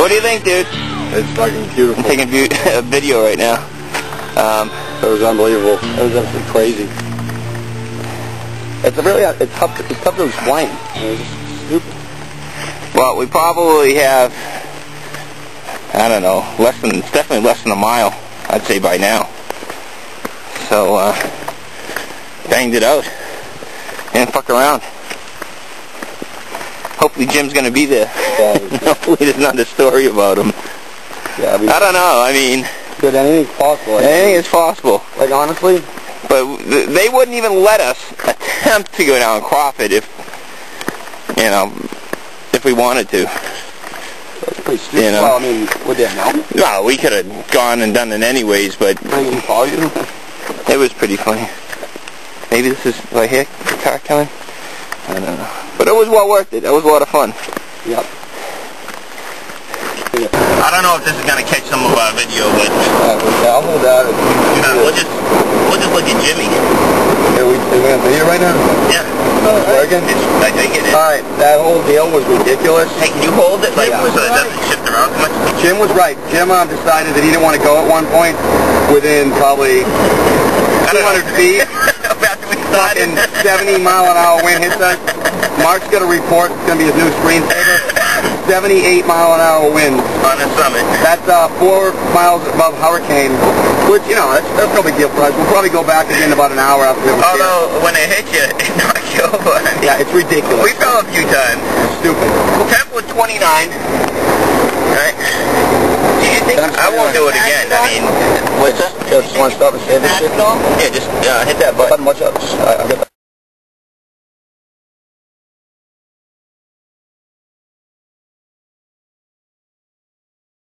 What do you think, dude? It's fucking beautiful. I'm taking a video right now. It was unbelievable. It was absolutely crazy. It's tough to explain. It's just stupid. Well, we probably have, I don't know, it's definitely less than a mile, I'd say by now. So, banged it out. And fuck around. Hopefully Jim's gonna be there. Yeah. Hopefully there's not a story about him. Yeah, I don't know, I mean... Good, anything's possible. Anything is possible. Like, honestly? But they wouldn't even let us attempt to go down Crawford if we wanted to. That's pretty stupid. You know? Well, I mean, would they know? No, we could have gone and done it anyways, but... They didn't call you? It was pretty funny. Maybe this is right here, the car coming? I don't know. But it was well worth it. It was a lot of fun. Yep. I don't know if this is going to catch some of our video, but... I'll hold that. We'll just look at Jimmy. Are we on video right now? Yeah. Working? I think it is. Alright, that whole deal was ridiculous. Hey, can you hold it so it doesn't shift around too much? Jim was right. Jim decided that he didn't want to go at one point within probably 200 feet. After we started. And 70 mile an hour wind hits us. Mark's got a report. It's going to be his new screensaver. 78 mile an hour wind. On the summit. That's 4 miles above hurricane, which, that's no big deal for us. We'll probably go back again in about an hour after we have Although, when they hit you, it knocks you over. Yeah, it's ridiculous. We fell a few times. It's stupid. Well, temp was 29. Right? Do you think... I won't do it again. I mean... What's that? Just want to stop and save this shit? Yeah, just hit that button. Watch out.